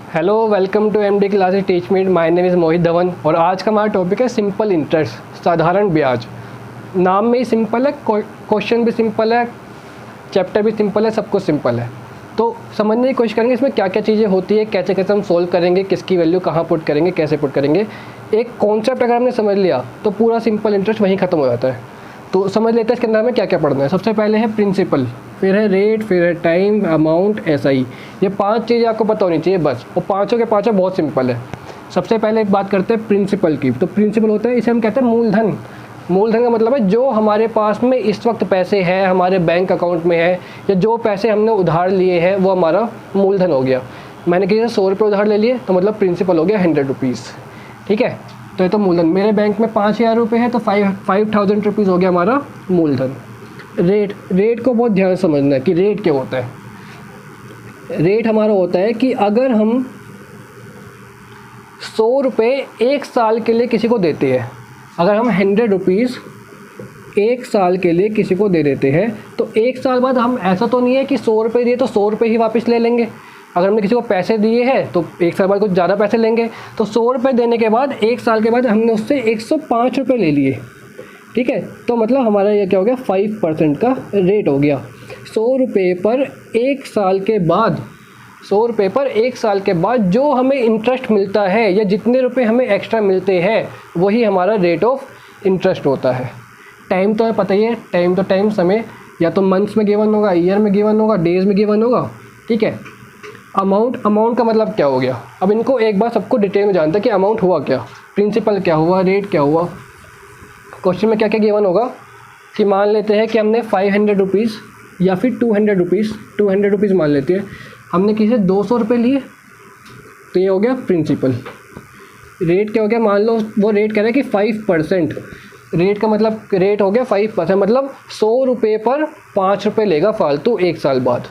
Hello, welcome to MD classes teach meet. My name is Mohit Dhawan और आज का हमारा टॉपिक है सिंपल इंटरेस्ट, साधारण ब्याज। नाम में ही सिंपल है, क्वेश्चन भी सिंपल है, चैप्टर भी सिंपल है, सब कुछ सिंपल है। तो समझने की कोशिश करेंगे इसमें क्या क्या चीज़ें होती है, कैसे कैसे हम सोल्व करेंगे, किसकी वैल्यू कहाँ पुट करेंगे, कैसे पुट करेंगे। एक कॉन्सेप्ट अगर हमने समझ लिया तो पूरा सिंपल इंटरेस्ट वहीं ख़त्म हो जाता है। तो समझ लेते हैं इसके अंदर हमें क्या क्या पढ़ना है। सबसे पहले है प्रिंसिपल, फिर है रेट, फिर है टाइम, अमाउंट, एसआई। ये 5 चीज़ें आपको पता होनी चाहिए बस, और पाँचों के पाँचों बहुत सिंपल है। सबसे पहले एक बात करते हैं प्रिंसिपल की। तो प्रिंसिपल होता है, इसे हम कहते हैं मूलधन। मूलधन का मतलब है जो हमारे पास में इस वक्त पैसे हैं, हमारे बैंक अकाउंट में है, या जो पैसे हमने उधार लिए हैं वो हमारा मूलधन हो गया। मैंने किसी से 100 रुपये उधार ले लिए तो मतलब प्रिंसिपल हो गया 100 रुपीज़। ठीक है, तो ये तो मूलधन। मेरे बैंक में 5000 रुपये है तो 5000 रुपीज़ हो गया हमारा मूलधन। रेट को बहुत ध्यान से समझना है कि रेट क्या होता है। रेट हमारा होता है कि अगर हम 100 रुपये 1 साल के लिए किसी को देते हैं, अगर हम 100 रुपीज़ 1 साल के लिए किसी को दे देते हैं तो 1 साल बाद हम, ऐसा तो नहीं है कि 100 रुपये दिए तो 100 रुपये ही वापस ले लेंगे। अगर हमने किसी को पैसे दिए हैं तो 1 साल बाद कुछ ज़्यादा पैसे लेंगे। तो 100 रुपये देने के बाद 1 साल के बाद हमने उससे 105 रुपये ले लिए। ठीक है, तो मतलब हमारा ये क्या हो गया, 5% का रेट हो गया। 100 रुपये पर 1 साल के बाद, 100 रुपये पर 1 साल के बाद जो हमें इंटरेस्ट मिलता है या जितने रुपए हमें एक्स्ट्रा मिलते हैं वही हमारा रेट ऑफ इंटरेस्ट होता है। टाइम तो हमें पता ही है, टाइम तो टाइम, समय या तो मंथ्स में गिवन होगा, ईयर में गिवन होगा, डेज में गिवन होगा। ठीक है, अमाउंट का मतलब क्या हो गया। अब इनको एक बार सबको डिटेल में जानते हैं कि अमाउंट हुआ क्या, प्रिंसिपल क्या हुआ, रेट क्या हुआ। क्वेश्चन में क्या क्या गिवन होगा कि मान लेते हैं कि हमने 500 रुपीज़ या फिर 200 रुपीज़ मान लेते हैं, हमने किसी से 200 रुपये लिए तो ये हो गया प्रिंसिपल। रेट क्या हो गया, मान लो वो रेट कह रहा है कि 5%। रेट का मतलब रेट हो गया 5%, मतलब 100 रुपये पर 5 रुपये लेगा फालतू 1 साल बाद।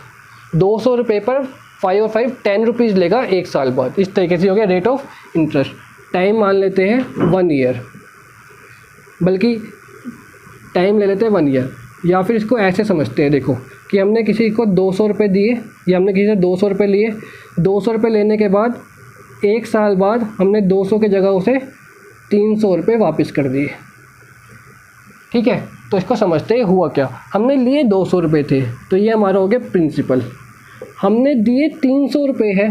200 रुपये पर 5 और 5 10 रुपीज़ लेगा 1 साल बाद। इस तरीके से हो गया रेट ऑफ इंटरेस्ट। टाइम मान लेते हैं 1 ईयर, बल्कि टाइम ले लेते हैं 1 ईयर। या फिर इसको ऐसे समझते हैं, देखो कि हमने किसी को 200 रुपये दिए या हमने किसी से 200 रुपये लिए। 200 रुपये लेने के बाद 1 साल बाद हमने 200 की जगह उसे 300 रुपये वापस कर दिए। ठीक है, तो इसको समझते हैं हुआ क्या। हमने लिए 200 रुपये थे तो ये हमारा हो गया प्रिंसिपल। हमने दिए 300 रुपये है,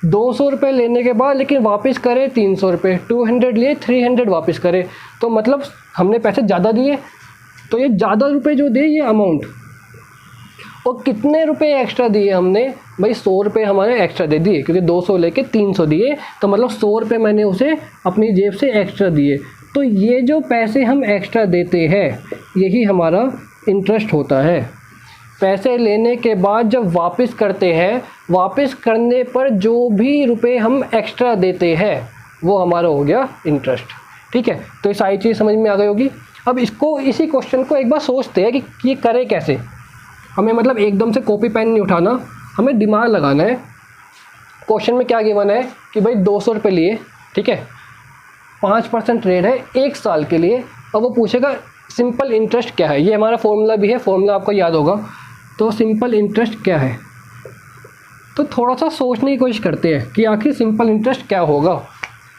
200 रुपये लेने के बाद लेकिन वापस करें 300 रुपये, 200 लिए 300 वापस करें, तो मतलब हमने पैसे ज़्यादा दिए। तो ये ज़्यादा रुपये जो दिए ये अमाउंट, और कितने रुपए एक्स्ट्रा दिए हमने, भाई 100 रुपये हमारे एक्स्ट्रा दे दिए क्योंकि 200 लेके 300 दिए, तो मतलब 100 रुपये मैंने उसे अपनी जेब से एक्स्ट्रा दिए। तो ये जो पैसे हम एक्स्ट्रा देते हैं यही हमारा इंटरेस्ट होता है। पैसे लेने के बाद जब वापस करते हैं, वापस करने पर जो भी रुपए हम एक्स्ट्रा देते हैं वो हमारा हो गया इंटरेस्ट। ठीक है, तो ये सारी चीज़ समझ में आ गई होगी। अब इसको, इसी क्वेश्चन को एक बार सोचते हैं कि ये करें कैसे। हमें मतलब एकदम से कॉपी पेन नहीं उठाना, हमें दिमाग लगाना है। क्वेश्चन में क्या गिवन है कि भाई 200 रुपये लिए, ठीक है, 5% रेट है 1 साल के लिए, और वो पूछेगा सिंपल इंटरेस्ट क्या है। ये हमारा फॉर्मूला भी है, फॉर्मूला आपको याद होगा। तो सिंपल इंटरेस्ट क्या है, तो थोड़ा सा सोचने की कोशिश करते हैं कि आखिर सिंपल इंटरेस्ट क्या होगा।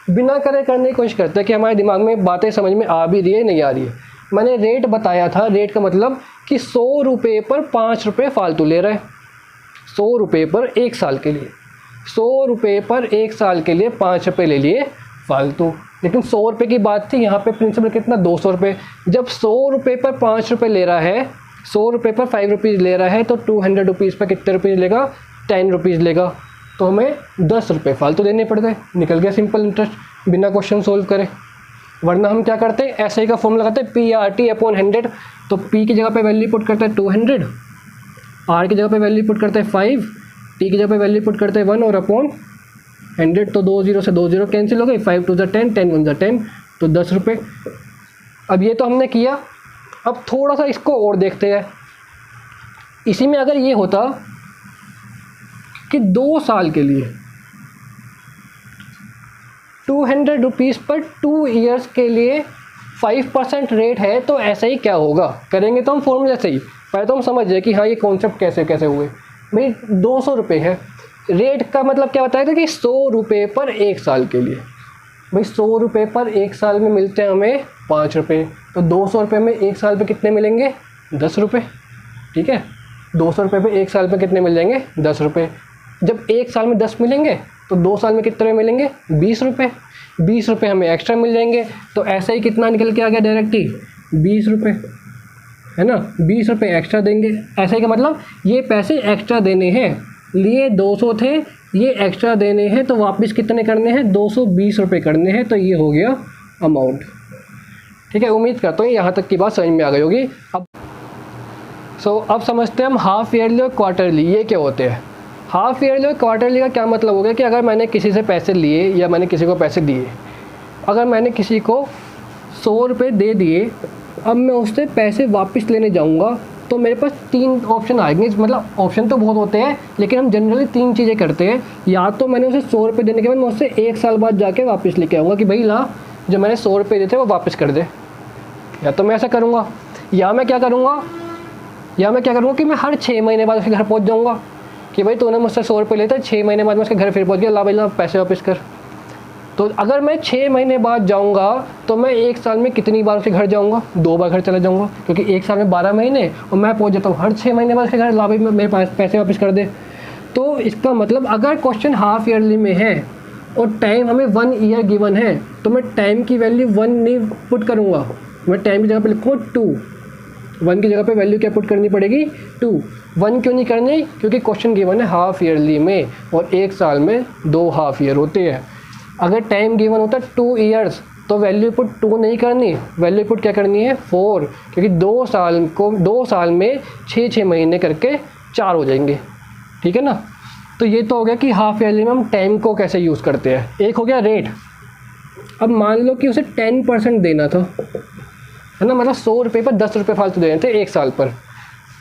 बिना करने की कोशिश करते हैं कि हमारे दिमाग में बातें समझ में आ भी रही है नहीं आ रही है। मैंने रेट बताया था, रेट का मतलब कि 100 रुपये पर 5 रुपये फालतू ले रहे हैं। 100 रुपये पर 1 साल के लिए, 100 रुपये पर 1 साल के लिए 5 रुपये ले लिए फालतू। लेकिन 100 रुपये की बात थी, यहाँ पे प्रिंसिपल कितना, 200 रुपये। जब 100 रुपये पर 5 रुपये ले रहा है, 100 रुपये पर 5 रुपीज़ ले रहा है, तो 200 रुपीज़ पर कितने रुपीज़ लेगा, 10 रुपीज़ लेगा। तो हमें 10 रुपये फालतू देने पड़ गए, निकल गया सिंपल इंटरेस्ट बिना क्वेश्चन सोल्व करे। वरना हम क्या करते हैं, ऐसे ही का फॉर्मूला लगाते हैं PRT/100। तो P की जगह पे वैल्यू पुट करते हैं 200, R की जगह पे वैल्यू पुट करते हैं 5, T की जगह पे वैल्यू पुट करते हैं 1 और अपॉन 100। तो 2 0 से 2 0 कैंसिल हो गई, 5 2 10, 10 1 10, तो 10 रुपये। अब ये तो हमने किया। अब थोड़ा सा इसको और देखते हैं। इसी में अगर ये होता कि 2 साल के लिए 200 रुपीज़ पर 2 ईयर्स के लिए 5% रेट है, तो ऐसा ही क्या होगा। करेंगे तो हम फॉर्मूला से ही, पहले तो हम समझ जाए कि हाँ ये कॉन्सेप्ट कैसे कैसे हुए। भाई 200 रुपये है, रेट का मतलब क्या बताया था कि 100 रुपये पर 1 साल के लिए। भाई 100 रुपये पर 1 साल में मिलते हैं हमें 5 रुपये, तो 200 रुपये में 1 साल पे कितने मिलेंगे? 10 रुपये। ठीक है, 200 रुपये पे 1 साल पे कितने मिल जाएंगे? 10 रुपये। जब 1 साल में 10 मिलेंगे तो 2 साल में कितने मिलेंगे? 20 रुपये। 20 रुपये हमें एक्स्ट्रा मिल जाएंगे, तो ऐसे ही कितना निकल के आ गया डायरेक्ट ही? 20 रुपये, है ना। 20 रुपये एक्स्ट्रा देंगे, ऐसे ही का मतलब ये पैसे एक्स्ट्रा देने हैं, लिए 200 थे, ये एक्स्ट्रा देने हैं, तो वापस कितने करने हैं? 220 रुपये करने हैं, तो ये हो गया अमाउंट। ठीक है, उम्मीद करता हूँ यहाँ तक की बात समझ में आ गई होगी। अब समझते हैं हम हाफ ईयरली और क्वार्टरली ये क्या होते हैं। हाफ ईयरली और क्वार्टरली का क्या मतलब हो गया कि अगर मैंने किसी से पैसे लिए या मैंने किसी को पैसे दिए, अगर मैंने किसी को 100 रुपये दे दिए, अब मैं उससे पैसे वापस लेने जाऊंगा तो मेरे पास 3 ऑप्शन आएंगे। मतलब ऑप्शन तो बहुत होते हैं, लेकिन हम जनरली 3 चीज़ें करते हैं। या तो मैंने उसे 100 रुपये देने के बाद मैं उससे 1 साल बाद जाके वापस लेके आऊँगा कि भाई ला, जो मैंने 100 रुपये दिए थे वो वापस कर दे। या तो मैं ऐसा करूँगा, या मैं क्या करूँगा कि मैं हर 6 महीने बाद उसके घर पहुँच जाऊँगा कि भाई तूने मुझसे 100 रुपये लेते, 6 महीने बाद मैं उसके घर फिर पहुँच गया, ला भाई ला पैसे वापस कर। तो अगर मैं 6 महीने बाद जाऊंगा तो मैं 1 साल में कितनी बार उसके घर जाऊंगा? 2 बार घर चला जाऊंगा, क्योंकि 1 साल में 12 महीने और मैं पहुंच जाता हूँ हर 6 महीने बाद उसके घर, ला भाई मेरे पास पैसे वापस कर दे। तो इसका मतलब अगर क्वेश्चन हाफ ईयरली में है और टाइम हमें 1 ईयर गिवन है, तो मैं टाइम की वैल्यू 1 नहीं पुट करूँगा, मैं टाइम की जगह पर लिखूँगा 2। 1 की जगह पे वैल्यू क्या पुट करनी पड़ेगी? 2। 1 क्यों नहीं करनी? क्योंकि क्वेश्चन गिवन है हाफ ईयरली में और 1 साल में 2 हाफ ईयर होते हैं। अगर टाइम गिवन होता है 2 ईयर्स तो वैल्यू पुट 2 नहीं करनी, वैल्यू पुट क्या करनी है? 4, क्योंकि 2 साल में 6 महीने करके 4 हो जाएंगे। ठीक है ना। तो ये तो हो गया कि हाफ ईयरली में हम टाइम को कैसे यूज़ करते हैं। एक हो गया रेट। अब मान लो कि उसे 10% देना था, है ना, मतलब 100 रुपये पर 10 रुपये फालतू देने थे 1 साल पर,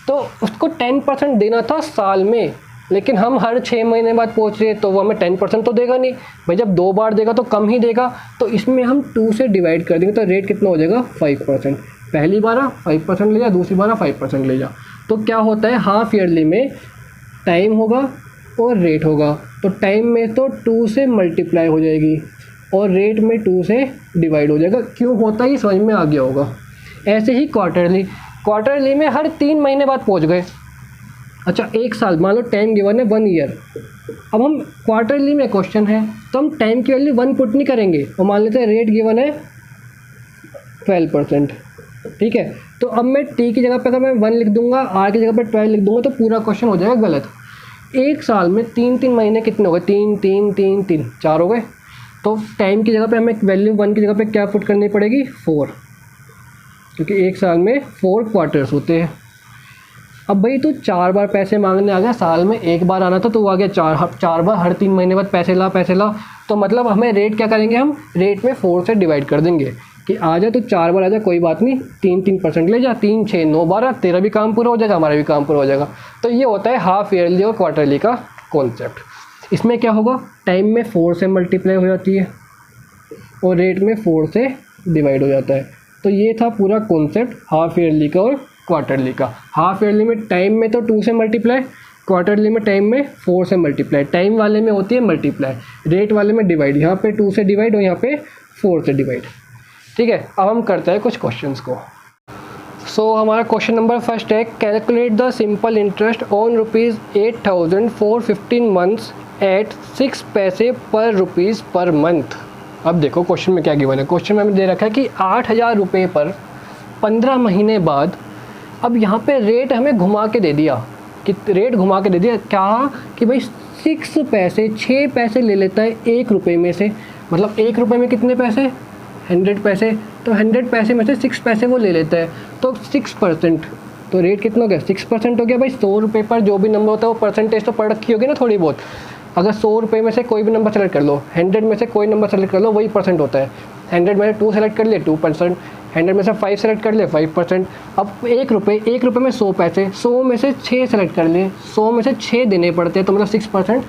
तो उसको 10% देना था साल में, लेकिन हम हर 6 महीने बाद पहुँच रहे तो वो हमें 10% तो देगा नहीं भाई, जब 2 बार देगा तो कम ही देगा, तो इसमें हम 2 से डिवाइड कर देंगे, तो रेट कितना हो जाएगा? 5%। पहली बार 5% ले जा, दूसरी बार 5% ले जा। तो क्या होता है हाफ ईयरली में टाइम होगा और रेट होगा, तो टाइम में तो 2 से मल्टीप्लाई हो जाएगी और रेट में 2 से डिवाइड हो जाएगा। क्यों होता है ये समझ में आ गया होगा। ऐसे ही क्वार्टरली में हर 3 महीने बाद पहुँच गए। अच्छा 1 साल, मान लो टाइम गिवन है 1 ईयर, अब हम क्वार्टरली में क्वेश्चन है तो हम टाइम की वैल्यू 1 पुट नहीं करेंगे और मान लेते हैं रेट गिवन है 12%। ठीक है, तो अब मैं टी की जगह पे अगर मैं 1 लिख दूंगा, आर की जगह पे 12 लिख दूंगा, तो पूरा क्वेश्चन हो जाएगा गलत। 1 साल में 3 महीने कितने हो गए? 3 3 3 3 4 हो गए। तो टाइम की जगह पे हमें वैल्यू 1 की जगह पे क्या पुट करनी पड़ेगी? 4, क्योंकि 1 साल में 4 क्वार्टर्स होते हैं। अब भाई तू 4 बार पैसे मांगने आ गया, साल में 1 बार आना था तो वो आ गया 4 बार, हर 3 महीने बाद पैसे ला। तो मतलब हमें रेट क्या करेंगे? हम रेट में 4 से डिवाइड कर देंगे कि आ जा तो 4 बार आ जा, कोई बात नहीं, 3% ले जा, 3 6 9 12, तेरा भी काम पूरा हो जाएगा, हमारा भी काम पूरा हो जाएगा। तो ये होता है हाफ ईयरली और क्वार्टरली का कॉन्सेप्ट। इसमें क्या होगा? टाइम में 4 से मल्टीप्लाई हो जाती है और रेट में 4 से डिवाइड हो जाता है। तो ये था पूरा कॉन्सेप्ट हाफ ईयरली का और क्वार्टरली का। हाफ ईयरली में टाइम में तो 2 से मल्टीप्लाई, क्वार्टरली में टाइम में 4 से मल्टीप्लाई। टाइम वाले में होती है मल्टीप्लाई, रेट वाले में डिवाइड। यहाँ पे 2 से डिवाइड और यहाँ पे 4 से डिवाइड। ठीक है, अब हम करते हैं कुछ क्वेश्चंस को। हमारा क्वेश्चन नंबर फर्स्ट है, calculate the simple interest on ₹8,000 for 15 months at 6 पैसे पर रुपीज़ पर मंथ। अब देखो क्वेश्चन में क्या गिवन है। क्वेश्चन में हमें दे रखा है कि 8,000 रुपये पर 15 महीने बाद। अब यहाँ पे रेट हमें घुमा के दे दिया क्या कि भाई 6 पैसे ले लेता है 1 रुपये में से। मतलब 1 रुपये में कितने पैसे? 100 पैसे। तो 100 पैसे में से 6 पैसे वो ले लेता है, तो 6%। तो रेट कितना हो गया? 6% हो गया। भाई 100 रुपये पर जो भी नंबर होता है वो परसेंटेज तो पढ़ रखी होगी ना थोड़ी बहुत। अगर 100 रुपये में से कोई भी नंबर सेलेक्ट कर लो, 100 में से कोई नंबर सेलेक्ट कर लो, वही परसेंट होता है। 100 में से 2 सेलेक्ट कर लिए 2%, 100 में से 5 सेलेक्ट कर लिए 5%। अब 1 रुपये में 100 पैसे, 100 में से 6 सेलेक्ट कर लिए, 100 में से 6 देने पड़ते हैं, तो मतलब 6%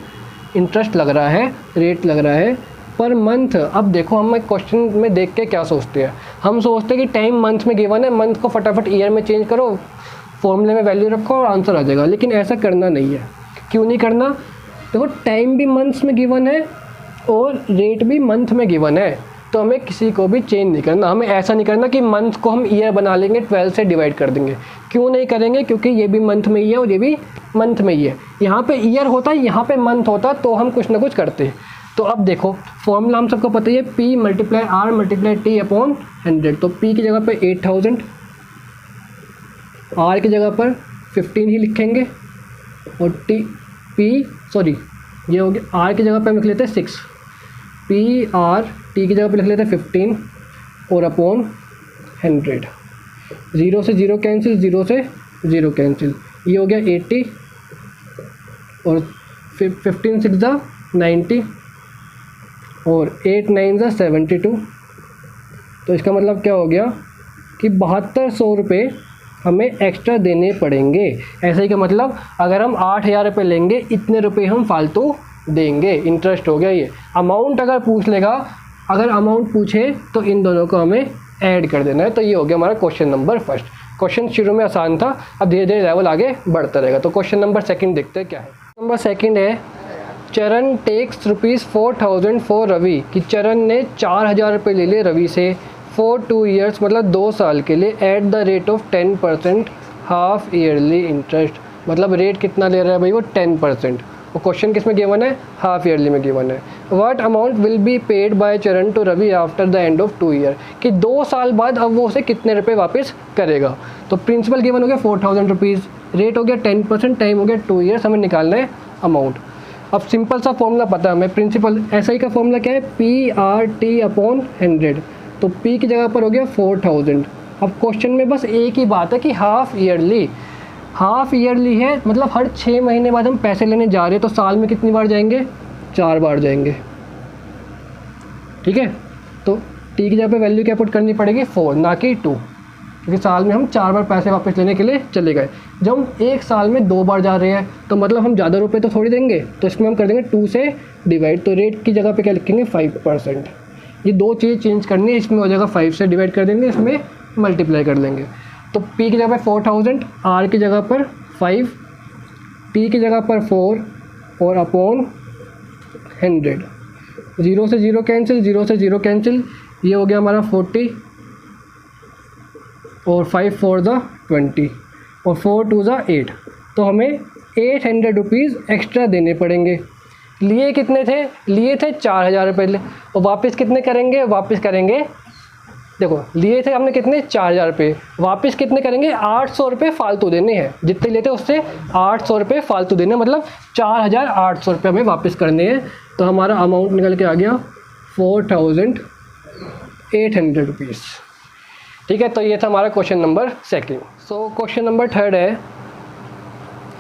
इंटरेस्ट लग रहा है, रेट लग रहा है पर मंथ। अब देखो हम क्वेश्चन में देख के क्या सोचते हैं, हम सोचते हैं कि टाइम मंथ में गिवन है, मंथ को फटाफट ईयर में चेंज करो, फॉर्मूले में वैल्यू रखो और आंसर आ जाएगा। लेकिन ऐसा करना नहीं है। क्यों नहीं करना? देखो टाइम भी मंथ्स में गिवन है और रेट भी मंथ में गिवन है, तो हमें किसी को भी चेंज नहीं करना। हमें ऐसा नहीं करना कि मंथ को हम ईयर बना लेंगे, 12 से डिवाइड कर देंगे। क्यों नहीं करेंगे? क्योंकि ये भी मंथ में ही है और ये भी मंथ में ही है। यहाँ पे ईयर होता है, यहाँ पे मंथ होता, तो हम कुछ ना कुछ करते हैं। तो अब देखो फॉर्मूला हम सबको पता ही है, P multiply R multiply T upon 100। तो P की जगह पे 8000, R की जगह पर 15 ही लिखेंगे और ये हो गया R की जगह पे हम लिख लेते हैं 6, PR T की जगह पे लिख लेते हैं 15 और अपॉन 100। 0 से 0 कैंसिल, 0 से 0 कैंसिल, ये हो गया 80 और 15 6 ज़ा 90 और 8 9 ज़ा 72। तो इसका मतलब क्या हो गया कि 7200 रुपये हमें एक्स्ट्रा देने पड़ेंगे। ऐसे ही का मतलब अगर हम 8000 रुपये लेंगे, इतने रुपए हम फालतू देंगे, इंटरेस्ट हो गया ये। अमाउंट अगर पूछ लेगा, अगर अमाउंट पूछे तो इन दोनों को हमें ऐड कर देना है। तो ये हो गया हमारा क्वेश्चन नंबर फर्स्ट। क्वेश्चन शुरू में आसान था, अब धीरे धीरे लेवल आगे बढ़ता रहेगा। तो क्वेश्चन नंबर सेकंड देखते हैं क्या है। नंबर सेकंड है, चरण टेक्स ₹4000 फॉर रवि, कि चरण ने 4000 रुपये ले लिए रवि से फॉर 2 ईयर्स, मतलब 2 साल के लिए, eight the rate of 10% half yearly interest. मतलब रेट कितना ले रहा है भाई वो 10%। वो क्वेश्चन किस में गिवन है? हाफ ईयरली में गिवन है। What amount will be paid by Charan to Ravi after the end of 2 year, कि 2 साल बाद अब वो उसे कितने रुपए वापस करेगा। तो प्रिंसिपल गिवन हो गया 4000 रुपीज़, रेट हो गया 10%, टाइम हो गया 2 ईयर्स, हमें निकालना है अमाउंट। अब सिंपल सा फॉर्मूला पता है हमें, प्रिंसिपल SI का फॉर्मूला क्या है? PRT upon 100। तो P की जगह पर हो गया 4000। अब क्वेश्चन में बस एक ही बात है कि हाफ ईयरली है, मतलब हर 6 महीने बाद हम पैसे लेने जा रहे हैं, तो साल में कितनी बार जाएंगे? 4 बार जाएंगे। ठीक है, तो T की जगह पे वैल्यू क्या पुट करनी पड़ेगी? 4 ना कि 2, क्योंकि साल में हम 4 बार पैसे वापस लेने के लिए चले गए। जब हम 1 साल में 2 बार जा रहे हैं तो मतलब हम ज़्यादा रुपए तो थोड़ी देंगे, तो इसमें हम कर देंगे 2 से डिवाइड। तो रेट की जगह पे क्या लिखेंगे? 5%। ये 2 चीज़ चेंज करनी है, इसमें हो जाएगा 5 से डिवाइड कर देंगे, इसमें मल्टीप्लाई कर लेंगे। तो P की जगह पर 4000, R की जगह पर 5, T की जगह पर 4 और अपॉन 100। 0 से 0 कैंसिल, 0 से 0 कैंसिल, ये हो गया हमारा 40 और 5 4 ज़ा 20 और 4 2 ज़ा 8। तो हमें 800 रुपीज़ एक्स्ट्रा देने पड़ेंगे। लिए कितने थे? लिए थे 4000 रुपये, और वापस कितने करेंगे? वापस करेंगे, देखो लिए थे हमने कितने? 4000 रुपये, वापस कितने करेंगे? 800 रुपये फालतू देने हैं। जितने लेते उससे 800 रुपये फालतू देने, मतलब 4800 रुपये हमें वापस करने हैं। तो हमारा अमाउंट निकल के आ गया 4800 रुपीज़। ठीक है, तो ये था हमारा question number second. So question number third है,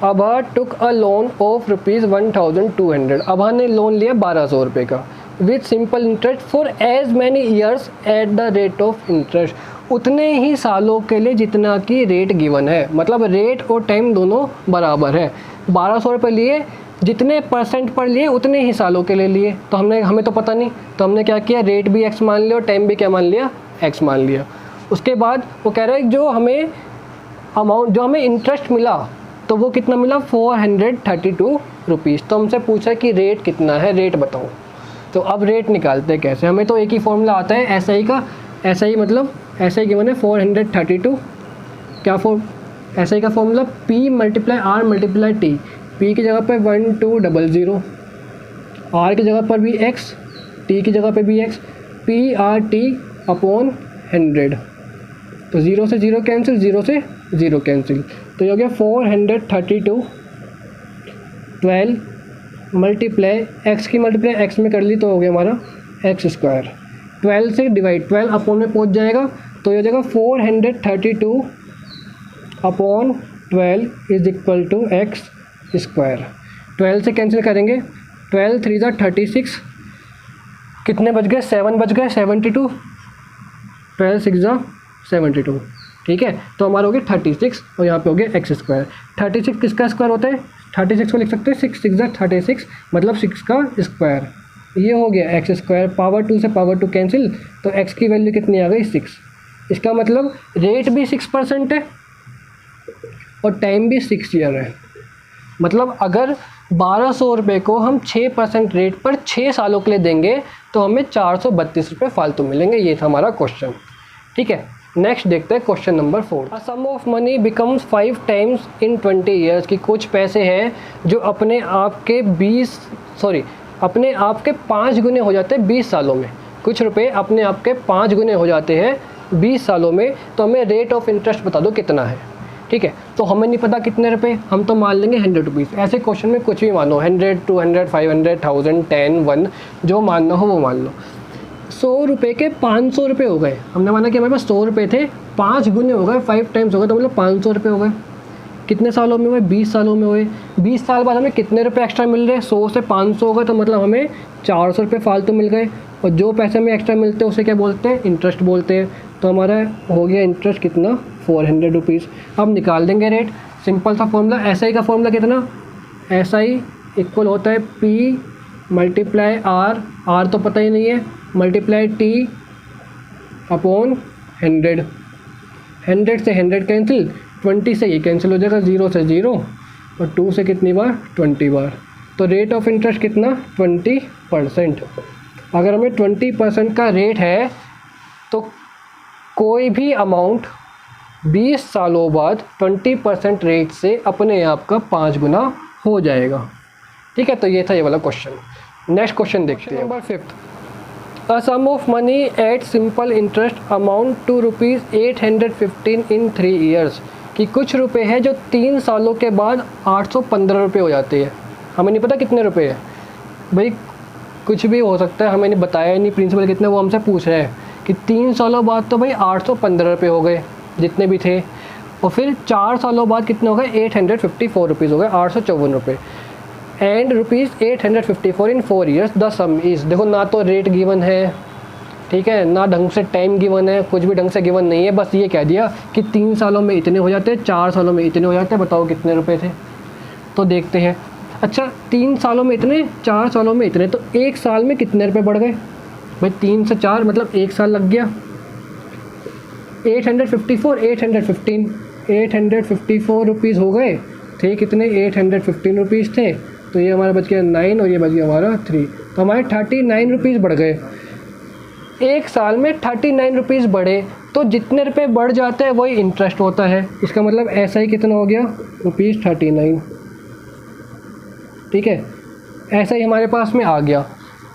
अभा टुक अ लोन ऑफ ₹1200। अभा ने लोन लिया 1200 रुपये का, with simple interest for as many years at the rate of interest, उतने ही सालों के लिए जितना कि रेट गिवन है। मतलब रेट और टाइम दोनों बराबर है। 1200 रुपये लिए, जितने परसेंट पर लिए उतने ही सालों के लिए लिए। तो हमें तो पता नहीं, तो हमने क्या किया? रेट भी x मान लिया और टाइम भी क्या मान लिया? x मान लिया। उसके बाद वो कह रहा है जो हमें इंटरेस्ट मिला, तो वो कितना मिला? 432 रुपीज़। तो हमसे पूछा कि रेट कितना है, रेट बताओ। तो अब रेट निकालते हैं कैसे? हमें तो एक ही फॉर्मूला आता है SI का। SI मतलब SI गिवन है 432, क्या SI का formula P multiply R multiply T। P की जगह पे 1200, R की जगह पर भी X, T की जगह पे भी X, PRT अपॉन 100। तो 0 से 0 कैंसिल, 0 से 0 कैंसिल, तो ये हो गया 432। 12 मल्टीप्लाई एक्स की मल्टीप्लाई एक्स में कर ली तो हो गया हमारा x²। 12 से डिवाइड, 12 अपॉन में पहुंच जाएगा, तो ये हो जाएगा 432 upon 12 is equal to x²। 12 से कैंसिल करेंगे, 12 3 ज़ा 36, कितने बच गए? 7 बच गए, 72। 12 6 ज़ा 72। ठीक है, तो हमारा हो गया 36 और यहाँ पे हो गया x²। 36 किसका स्क्वायर होता है? 36 को लिख सकते हैं 6 6 ज़ा 36, मतलब 6 का स्क्वायर। ये हो गया x²। पावर 2 से पावर 2 कैंसिल, तो x की वैल्यू कितनी आ गई? 6। इसका मतलब रेट भी 6% है और टाइम भी 6 ईयर है। मतलब अगर 1200 रुपये को हम 6% रेट पर 6 सालों के लिए देंगे तो हमें 432 रुपये फालतू मिलेंगे। ये था हमारा क्वेश्चन। ठीक है, नेक्स्ट देखते हैं question number 4। A sum of money becomes 5 times in 20 years की कुछ पैसे हैं जो अपने आप के 5 गुने हो जाते हैं 20 सालों में। कुछ रुपए अपने आप के 5 गुने हो जाते हैं 20 सालों में, तो हमें रेट ऑफ इंटरेस्ट बता दो कितना है। ठीक है, तो हमें नहीं पता कितने रुपए, हम तो मान लेंगे 100 रुपीज़। ऐसे क्वेश्चन में कुछ भी मानो, 100, 200, 500, 1000, 10, 1, जो मानना हो वो मान लो। 100 रुपये के 500 रुपये हो गए। हमने माना कि हमारे पास 100 रुपये थे, 5 गुने हो गए, 5 टाइम्स हो गए, तो मतलब 500 रुपये हो गए। कितने सालों में हुए? 20 सालों में हुए। 20 साल बाद हमें कितने रुपए एक्स्ट्रा मिल रहे हैं? 100 से 500 हो गए, तो मतलब हमें 400 रुपये फालतू मिल गए। और जो पैसे हमें एक्स्ट्रा मिलते हैं उसे क्या बोलते हैं? इंटरेस्ट बोलते हैं। तो हमारा हो गया इंटरेस्ट कितना? 400 रुपीज़। अब निकाल देंगे रेट। सिंपल सा फॉर्मूला, SI का फॉर्मूला कितना? SI इक्वल होता है P मल्टीप्लाई R तो पता ही नहीं है, मल्टीप्लाई T अपॉन 100। 100 से 100 कैंसिल, 20 से ये कैंसिल हो जाएगा, 0 से 0 और 2 से कितनी बार? 20 बार। तो रेट ऑफ इंटरेस्ट कितना? 20%। अगर हमें 20% का रेट है तो कोई भी अमाउंट 20 सालों बाद 20% रेट से अपने आप का 5 गुना हो जाएगा। ठीक है, तो ये था ये वाला क्वेश्चन। नेक्स्ट क्वेश्चन देखते हैं। Number 5, a sum of money at simple interest amount to ₹815 in 3 years कि कुछ रुपए है जो 3 सालों के बाद 815 रुपये हो जाते हैं। हमें नहीं पता कितने रुपए है भाई, कुछ भी हो सकता है, हमें नहीं बताया नहीं प्रिंसिपल कितने, वो हमसे पूछ रहे हैं कि 3 सालों बाद तो भाई 815 रुपये हो गए जितने भी थे, और फिर 4 सालों बाद कितने हो गए? 854 रुपीज़ हो गए, 854 रुपये। And ₹854 in 4 years the some is. देखो, ना तो रेट गिवन है, ठीक है, ना ढंग से टाइम गिवन है, कुछ भी ढंग से गिवन नहीं है, बस ये कह दिया कि 3 सालों में इतने हो जाते हैं, 4 सालों में इतने हो जाते हैं। बताओ कितने रुपए थे? तो देखते हैं। अच्छा, 3 सालों में इतने, 4 सालों में इतने, तो 1 साल में कितने रुपए बढ़ गए भाई? 3 से 4 मतलब 1 साल लग गया। 854, 854 रुपीज़ हो गए थे। कितने? 815 रुपीज़ थे, तो ये हमारा बच गया 9 और ये बच गया हमारा 3, तो हमारे 39 रुपीज़ बढ़ गए। 1 साल में 39 रुपीज़ बढ़े, तो जितने रुपए बढ़ जाते हैं वही इंटरेस्ट होता है। इसका मतलब ऐसा ही कितना हो गया? ₹39। ठीक है, ऐसा ही हमारे पास में आ गया।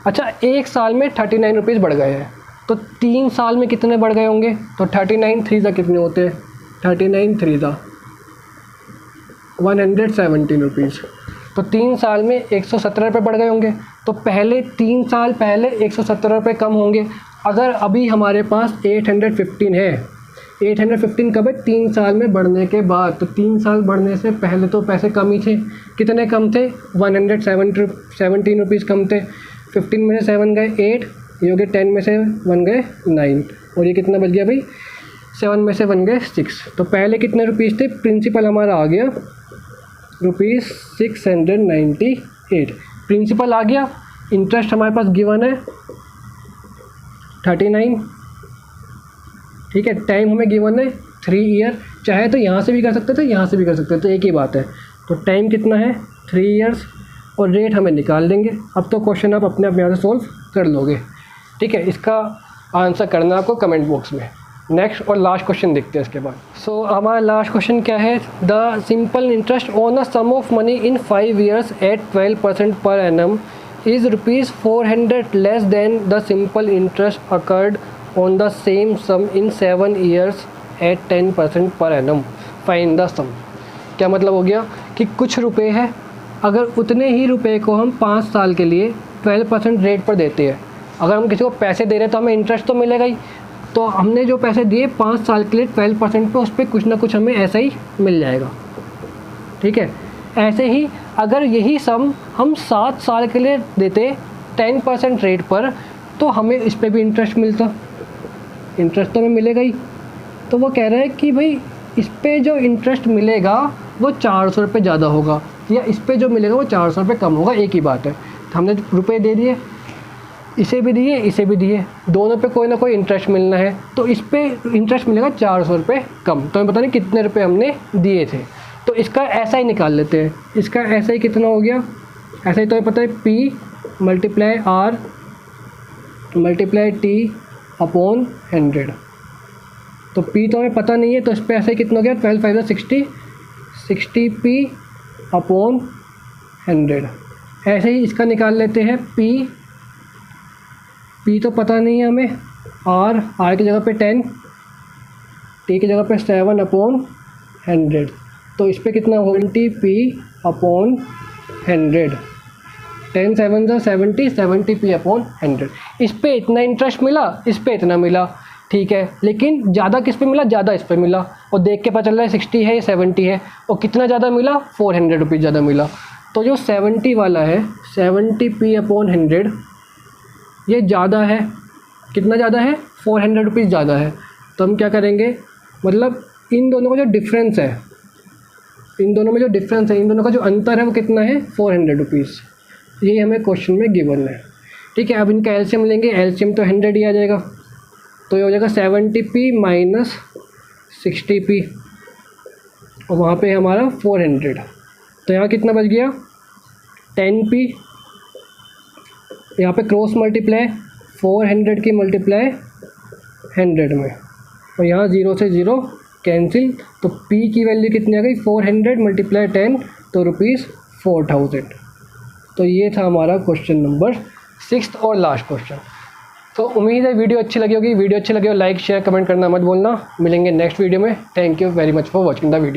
अच्छा, 1 साल में 39 रुपीज़ बढ़ गए हैं, तो 3 साल में कितने बढ़ गए होंगे? तो 39 3 कितने होते हैं? 39 3 117 रुपीज़। तो 3 साल में 117 रुपये बढ़ गए होंगे। तो पहले 3 साल पहले 117 रुपये कम होंगे। अगर अभी हमारे पास 815 है, 815 कब है? 3 साल में बढ़ने के बाद। तो 3 साल बढ़ने से पहले तो पैसे कम ही थे। कितने कम थे? 117 रुपीज़ कम थे। 15 में से 7 गए 8, ये हो गए 10 में से 1 गए 9, और ये कितना बच गया भाई? 7 में से 1 गए 6। तो पहले कितने रुपीज़ थे? प्रिंसिपल हमारा आ गया ₹698। प्रिंसिपल आ गया, इंटरेस्ट हमारे पास गिवन है 39। ठीक है, टाइम हमें गिवन है 3 ईयर। चाहे तो यहाँ से भी कर सकते थे, यहाँ से भी कर सकते थे, तो एक ही बात है। तो टाइम कितना है? 3 ईयर्स, और रेट हमें निकाल देंगे। अब तो क्वेश्चन आप अपने आप यहाँ से सोल्व कर लोगे। ठीक है, इसका आंसर करना आपको कमेंट बॉक्स में। नेक्स्ट और लास्ट क्वेश्चन देखते हैं इसके बाद। सो हमारा लास्ट क्वेश्चन क्या है? The simple interest on a sum of money in 5 years at 12% per annum is ₹400 less than the simple interest accrued on the same sum in 7 years at 10% per annum. Find the सम। क्या मतलब हो गया कि कुछ रुपए है, अगर उतने ही रुपए को हम 5 साल के लिए 12% रेट पर देते हैं। अगर हम किसी को पैसे दे रहे हैं तो हमें इंटरेस्ट तो मिलेगा ही, तो हमने जो पैसे दिए 5 साल के लिए 12% पे, उस पर कुछ ना कुछ हमें ऐसा ही मिल जाएगा। ठीक है, ऐसे ही अगर यही सम हम 7 साल के लिए देते 10% रेट पर, तो हमें इस पर भी इंटरेस्ट मिलता, इंटरेस्ट तो हमें मिलेगा ही। तो वो कह रहे हैं कि भाई इस पर जो इंटरेस्ट मिलेगा वो 400 रुपये ज़्यादा होगा, या इस पर जो मिलेगा वो 400 रुपये कम होगा, एक ही बात है। तो हमने रुपये दे दिए, इसे भी दिए, इसे भी दिए, दोनों पे कोई ना कोई इंटरेस्ट मिलना है, तो इस पे इंटरेस्ट मिलेगा 400 रुपये कम। तो हमें पता नहीं कितने रुपए हमने दिए थे, तो इसका ऐसा ही निकाल लेते हैं। इसका ऐसा ही कितना हो गया? ऐसे ही तो पता है P multiply R multiply T upon 100। तो P तो हमें पता नहीं है, तो इस पर ऐसे कितना हो गया 12 5 60, 60P अपॉन 100। ऐसे ही इसका निकाल लेते हैं P तो पता नहीं है हमें, R की जगह पे 10, T की जगह पे 7 अपॉन 100। तो इस पे कितना 20P अपॉन 100, 10 7 70, 70P अपॉन 100। इस पे इतना इंटरेस्ट मिला, इस पे इतना मिला, ठीक है। लेकिन ज़्यादा किस पे मिला, ज़्यादा इस पे मिला। और देख के पता चल रहा है 60 है या 70 है, और कितना ज़्यादा मिला 400 रुपीज़ ज़्यादा मिला। तो जो 70 वाला है 70P अपॉन 100 ये ज़्यादा है, कितना ज़्यादा है 400 रुपीज़ ज़्यादा है। तो हम क्या करेंगे, मतलब इन दोनों का जो डिफरेंस है, इन दोनों में जो डिफरेंस है, इन दोनों का जो अंतर है वो कितना है 400 रुपीज़। यही हमें क्वेश्चन में गिवन है, ठीक है। अब इनका एलसीएम लेंगे, एलसीएम तो 100 ही आ जाएगा, तो ये हो जाएगा 70P माइनस 60P और वहाँ पे हमारा 400। तो यहाँ कितना बच गया 10P, यहाँ पे क्रॉस मल्टीप्लाई 400 की मल्टीप्लाई 100 में, और यहाँ 0 से 0 कैंसिल। तो P की वैल्यू कितनी आ गई 400 मल्टीप्लाई 10, तो ₹4000। तो ये था हमारा क्वेश्चन नंबर 6 और लास्ट क्वेश्चन। तो उम्मीद है वीडियो अच्छी लगी होगी। वीडियो अच्छी लगी हो लाइक शेयर कमेंट करना मत भूलना। मिलेंगे नेक्स्ट वीडियो में। Thank you very much for watching the video.